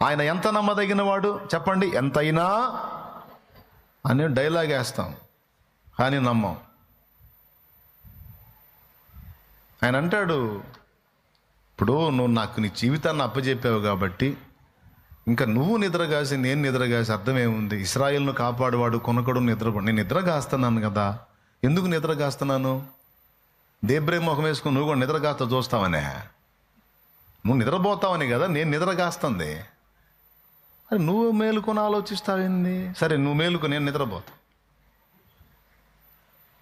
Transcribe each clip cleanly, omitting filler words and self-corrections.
ఆయన ఎంత నమ్మదగిన వాడు చెప్పండి, ఎంతైనా అని డైలాగ్ వేస్తాం కానీ నమ్మం. ఆయన అంటాడు, ఇప్పుడు నువ్వు నాకు నీ జీవితాన్ని అప్పచెప్పావు కాబట్టి ఇంకా నువ్వు నిద్రగాసి నేను నిద్రగాసి అర్థమేముంది? ఇశ్రాయేలును కాపాడువాడు కొనకడు నిద్రపోడు. నేను నిద్రగాస్తున్నాను కదా. ఎందుకు నిద్రగాస్తున్నాను? దేబ్రే ముఖం వేసుకుని నువ్వు కూడా నిద్రగాస్తా చూస్తావనే, నువ్వు నిద్రపోతావని కదా నేను నిద్రగాస్తుంది. అరే నువ్వు మేలుకొని ఆలోచిస్తావేంది? సరే నువ్వు మేలుకు, నేను నిద్రపోతా.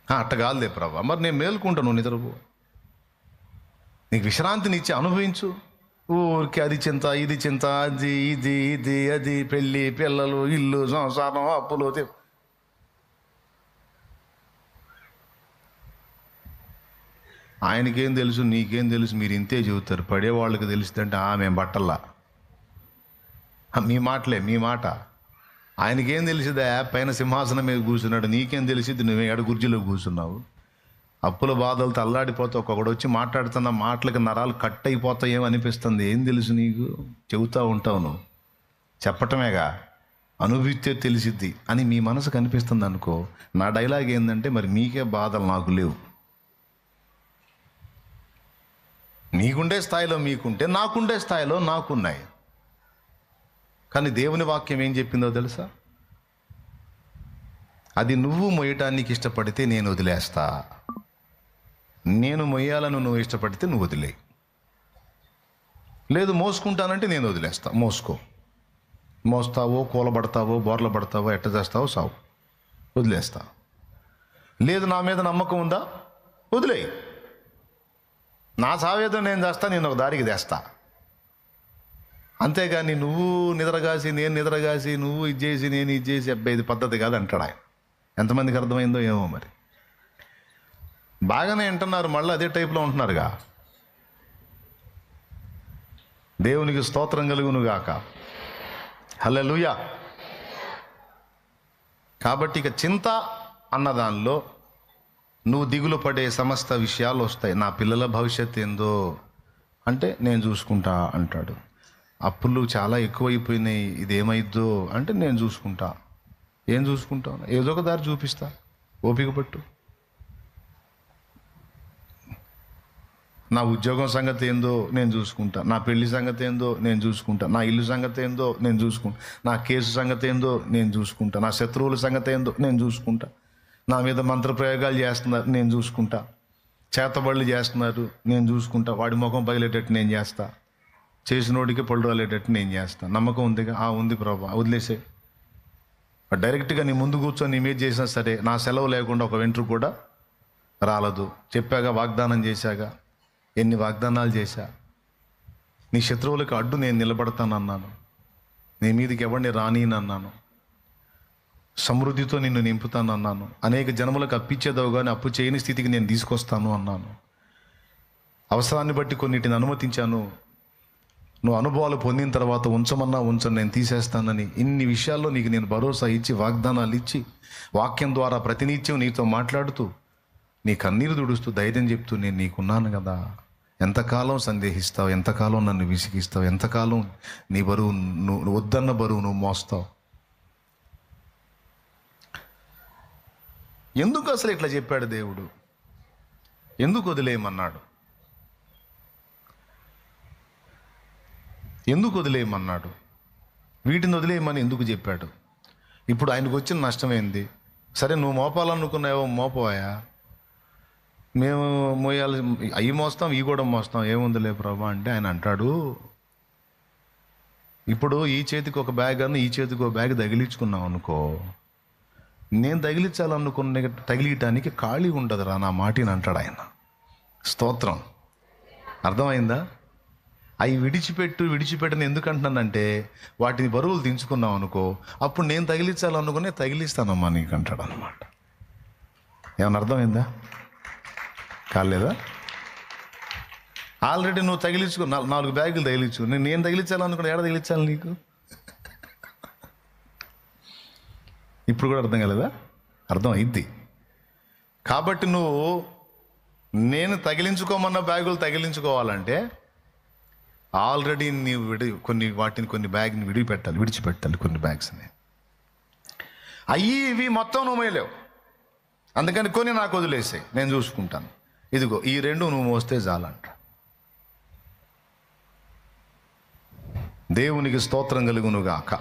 అట్ట కాదులే ప్రభా, మరి నేను మేలుకుంటా, నువ్వు నిద్రపో. నీకు విశ్రాంతిని ఇచ్చి అనుభవించు. ఊరికి అది చింత ఇది చింత, అది ఇది ఇది అది, పెళ్ళి పిల్లలు ఇల్లు సంసారం అప్పులు. ఆయనకేం తెలుసు, నీకేం తెలుసు? మీరు ఇంతే చెబుతారు. పడేవాళ్ళకి తెలుస్తుందంటే మేము బట్టల్లా. మీ మాటలే, మీ మాట. ఆయనకేం తెలిసిదా? పైన సింహాసనం మీద కూర్చున్నాడు. నీకేం తెలిసిద్ది? నువ్వే ఎడ కుర్చీలో కూర్చున్నావు. అప్పుల బాధలతో అల్లాడిపోతే ఒక్కొక్కడు వచ్చి మాట్లాడుతున్న మాటలకు నరాలు కట్ అయిపోతాయేమో అనిపిస్తుంది. ఏం తెలుసు నీకు? చెబుతూ ఉంటావు నువ్వు, చెప్పటమేగా, అనుభవిస్తే తెలిసిద్ది అని మీ మనసు కనిపిస్తుంది అనుకో. నా డైలాగ్ ఏంటంటే, మరి మీకే బాధలు నాకు లేవు. నీకుండే స్థాయిలో మీకుంటే, నాకుండే స్థాయిలో నాకున్నాయి. కానీ దేవుని వాక్యం ఏం చెప్పిందో తెలుసా? అది నువ్వు మొయ్యటానికి ఇష్టపడితే నేను వదిలేస్తా, నేను మొయ్యాలను నువ్వు ఇష్టపడితే నువ్వు వదిలేయి. లేదు మోసుకుంటానంటే నేను వదిలేస్తా, మోసుకో. మోస్తావో, కూలబడతావో, బోర్ల పడతావో, ఎట్ట చేస్తావో సావు, వదిలేస్తా. లేదు నా మీద నమ్మకం ఉందా, వదిలేయి. నా సావేదో నేను చేస్తా, నేను ఒక దారికి తెస్తా. అంతేగాని నువ్వు నిద్రగాసి నేను నిద్రగాసి, నువ్వు ఇది చేసి నేను ఇది చేసి, అబ్బాయి ఇది పద్ధతి కాదు అంటాడు ఆయన. ఎంతమందికి అర్థమైందో ఏమో మరి. బాగానే వింటున్నారు, మళ్ళీ అదే టైప్లో ఉంటున్నారుగా. దేవునికి స్తోత్రం కలుగును గాక. హల్లెలూయా. కాబట్టి ఇక చింత అన్న దానిలో నువ్వు దిగులు పడే సమస్త విషయాలు వస్తాయి. నా పిల్లల భవిష్యత్తు ఏందో అంటే నేను చూసుకుంటా అంటాడు. అప్పులు చాలా ఎక్కువైపోయినాయి, ఇదేమైద్దో అంటే నేను చూసుకుంటా. ఏం చూసుకుంటావు? ఏదో ఒక దారి చూపిస్తా, ఓపిక పట్టు. నా ఉద్యోగం సంగతి ఏందో నేను చూసుకుంటా, నా పెళ్లి సంగతి ఏందో నేను చూసుకుంటా, నా ఇల్లు సంగతి ఏందో నేను చూసుకుంటా, నా కేసు సంగతి ఏందో నేను చూసుకుంటా, నా శత్రువుల సంగతి ఏందో నేను చూసుకుంటా, నా మీద మంత్రప్రయోగాలు చేస్తున్నారు నేను చూసుకుంటా, చేతబడులు చేస్తున్నారు నేను చూసుకుంటా, వాడి ముఖం పగిలేటట్టు నేను చేస్తా, చేసినోడికి పళ్ళు రాలేటట్టు నేను చేస్తా. నమ్మకం ఉందిగా? ఉంది ప్రభా, వదిలేసే. డైరెక్ట్గా నీ ముందు కూర్చొని నీ మీద చేసినా సరే, నా సెలవు లేకుండా ఒక వెంట్రుక కూడా రాలదు. చెప్పాగా, వాగ్దానం చేశాగా. ఎన్ని వాగ్దానాలు చేశా. నీ శత్రువులకు అడ్డు నేను నిలబడతానన్నాను, నీ మీదకి ఎవరిని రానినన్నాను, సమృద్ధితో నిన్ను నింపుతానన్నాను, అనేక జనములకు అప్పిచ్చేదవు కానీ అప్పు చేయని స్థితికి నేను తీసుకొస్తాను అన్నాను. అవసరాన్ని బట్టి కొన్నిటిని అనుమతించాను, నువ్వు అనుభవాలు పొందిన తర్వాత ఉంచమన్నా ఉంచను, నేను తీసేస్తానని. ఇన్ని విషయాల్లో నీకు నేను భరోసా ఇచ్చి, వాగ్దానాలు ఇచ్చి, వాక్యం ద్వారా ప్రతినిత్యం నీతో మాట్లాడుతూ, నీ కన్నీరు తుడుస్తూ, ధైర్యం చెప్తూ నేను నీకున్నాను కదా. ఎంతకాలం సందేహిస్తావు? ఎంతకాలం నన్ను విసిగిస్తావు? ఎంతకాలం నీ బరువు, నువ్వు వద్దన్న బరువు నువ్వు మోస్తావు? ఎందుకు అసలు ఇట్లా చెప్పాడు దేవుడు? ఎందుకు వదిలేయమన్నాడు? ఎందుకు వదిలేయమన్నాడు? వీటిని వదిలేయమని ఎందుకు చెప్పాడు? ఇప్పుడు ఆయనకు వచ్చిన నష్టం ఏంది? సరే నువ్వు మోపాలనుకున్నావో మోపోయా, మేము మోయాలి, అవి మోస్తాం ఇవి కూడా మోస్తాం, ఏముందిలే ప్రభా అంటే ఆయన అంటాడు, ఇప్పుడు ఈ చేతికి ఒక బ్యాగ్ అన్న ఈ చేతికి ఒక బ్యాగ్ తగిలించుకున్నావు అనుకో, నేను తగిలించాలనుకున్న తగిలియటానికి ఖాళీ ఉండదురా నా మాటిని అంటాడు ఆయన. స్తోత్రం. అర్థమైందా? అవి విడిచిపెట్టని ఎందుకు అంటున్నానంటే, వాటిని బరువులు దించుకున్నావు అనుకో, అప్పుడు నేను తగిలించాలనుకునే తగిలిస్తానమ్మా నీకు అంటాడు అనమాట. ఏమన్నా అర్థమైందా? కాలేదా? ఆల్రెడీ నువ్వు తగిలించుకో, 4 బ్యాగులు తగిలించు. నేను తగిలించాలనుకున్నా, ఏడ తగిలించాలి నీకు? ఇప్పుడు కూడా అర్థం కాలేదా? అర్థం అయింది. కాబట్టి నువ్వు నేను తగిలించుకోమన్న బ్యాగులు తగిలించుకోవాలంటే ఆల్రెడీ నీవు కొన్ని బ్యాగ్ని విడిచిపెట్టాలి కొన్ని బ్యాగ్స్ని. ఇవి మొత్తం నువ్వు మోయలేవు, అందుకని కొన్ని నాకు వదిలేసాయి, నేను చూసుకుంటాను. ఇదిగో ఈ 2 నువ్వు మోస్తే చాలంట. దేవునికి స్తోత్రం కలుగునుగాక.